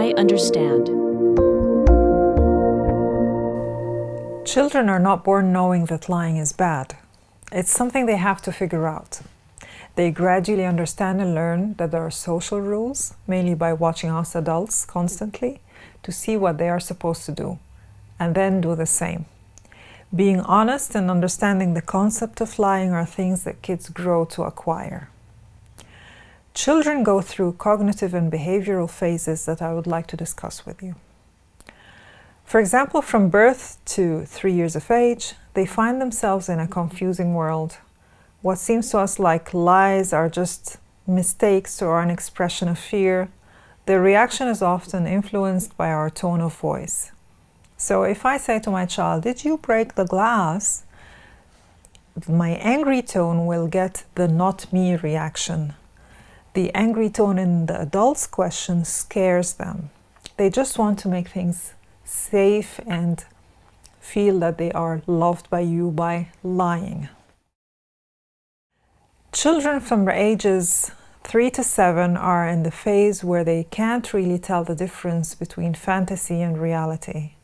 I Understand. Children are not born knowing that lying is bad. It's something they have to figure out. They gradually understand and learn that there are social rules, mainly by watching us adults constantly, to see what they are supposed to do, and then do the same. Being honest and understanding the concept of lying are things that kids grow to acquire. Children go through cognitive and behavioral phases that I would like to discuss with you. For example, from birth to 3 years of age, they find themselves in a confusing world. What seems to us like lies are just mistakes or an expression of fear. Their reaction is often influenced by our tone of voice. So if I say to my child, "Did you break the glass?" my angry tone will get the "not me" reaction. The angry tone in the adult's question scares them. They just want to make things safe and feel that they are loved by you by lying. Children from ages 3 to 7 are in the phase where they can't really tell the difference between fantasy and reality.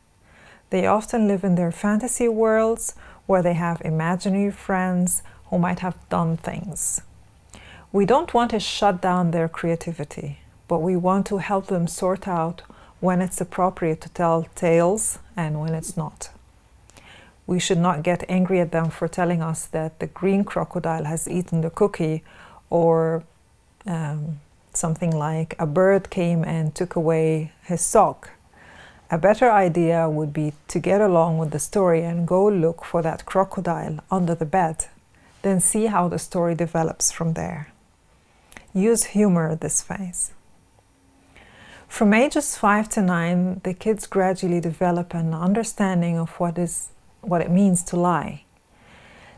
They often live in their fantasy worlds where they have imaginary friends who might have done things. We don't want to shut down their creativity, but we want to help them sort out when it's appropriate to tell tales and when it's not. We should not get angry at them for telling us that the green crocodile has eaten the cookie, or something like a bird came and took away his sock. A better idea would be to get along with the story and go look for that crocodile under the bed, then see how the story develops from there. Use humor this phase. From ages 5 to 9, the kids gradually develop an understanding of what it means to lie.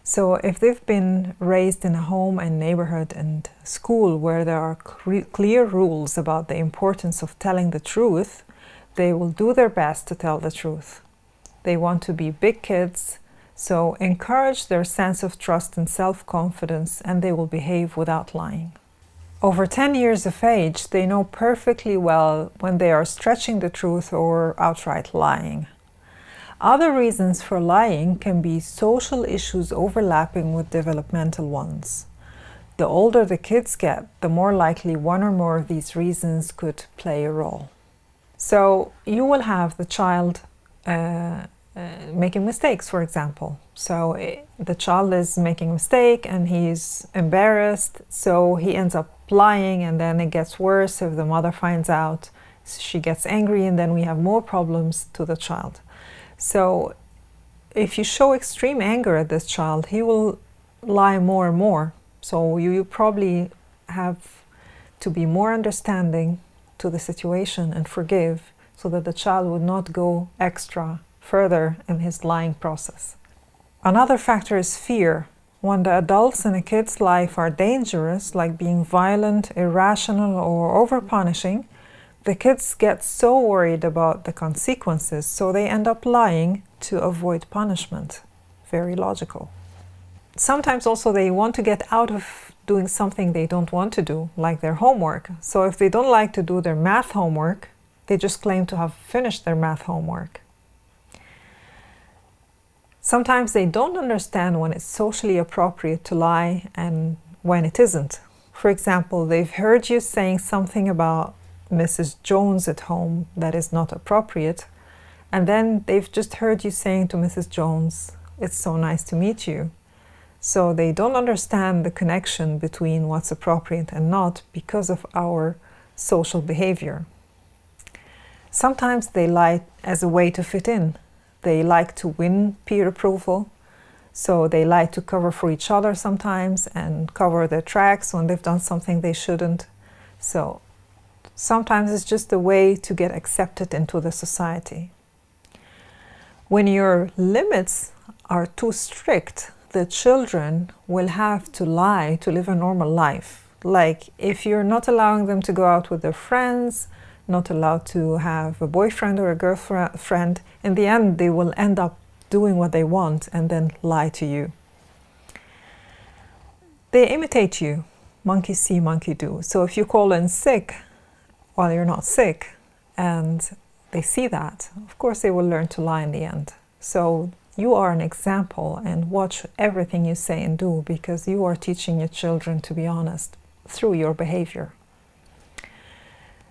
So if they've been raised in a home and neighborhood and school where there are clear rules about the importance of telling the truth, they will do their best to tell the truth. They want to be big kids, so encourage their sense of trust and self-confidence, and they will behave without lying. Over 10 years of age, they know perfectly well when they are stretching the truth or outright lying. Other reasons for lying can be social issues overlapping with developmental ones. The older the kids get, the more likely one or more of these reasons could play a role. So you will have the child making mistakes, for example. So the child is making a mistake and he's embarrassed, so he ends up lying, and then it gets worse if the mother finds out. She gets angry, and then we have more problems to the child. So if you show extreme anger at this child, he will lie more and more. So you probably have to be more understanding to the situation and forgive, so that the child would not go extra further in his lying process. Another factor is fear. When the adults in a kid's life are dangerous, like being violent, irrational, or over-punishing, the kids get so worried about the consequences, so they end up lying to avoid punishment. Very logical. Sometimes also they want to get out of doing something they don't want to do, like their homework. So if they don't like to do their math homework, they just claim to have finished their math homework. Sometimes they don't understand when it's socially appropriate to lie and when it isn't. For example, they've heard you saying something about Mrs. Jones at home that is not appropriate, and then they've just heard you saying to Mrs. Jones, "It's so nice to meet you." So they don't understand the connection between what's appropriate and not because of our social behavior. Sometimes they lie as a way to fit in. They like to win peer approval, so they like to cover for each other sometimes and cover their tracks when they've done something they shouldn't. So sometimes it's just a way to get accepted into the society. When your limits are too strict, the children will have to lie to live a normal life. Like if you're not allowing them to go out with their friends, not allowed to have a boyfriend or a girlfriend, in the end they will end up doing what they want and then lie to you. They imitate you. Monkey see, monkey do. So if you call in sick while you're not sick, and they see that, of course they will learn to lie in the end. So you are an example, and watch everything you say and do, because you are teaching your children to be honest through your behavior.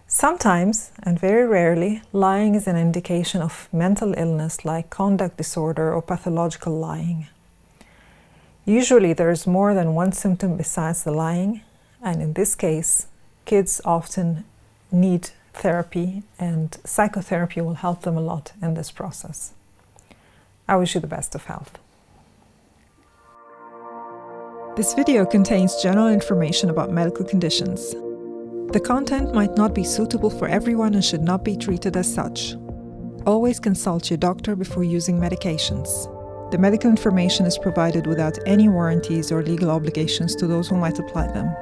Sometimes, and very rarely, lying is an indication of mental illness like conduct disorder or pathological lying. Usually there is more than one symptom besides the lying, and in this case, kids often need therapy, and psychotherapy will help them a lot in this process. I wish you the best of health. This video contains general information about medical conditions. The content might not be suitable for everyone and should not be treated as such. Always consult your doctor before using medications. The medical information is provided without any warranties or legal obligations to those who might apply them.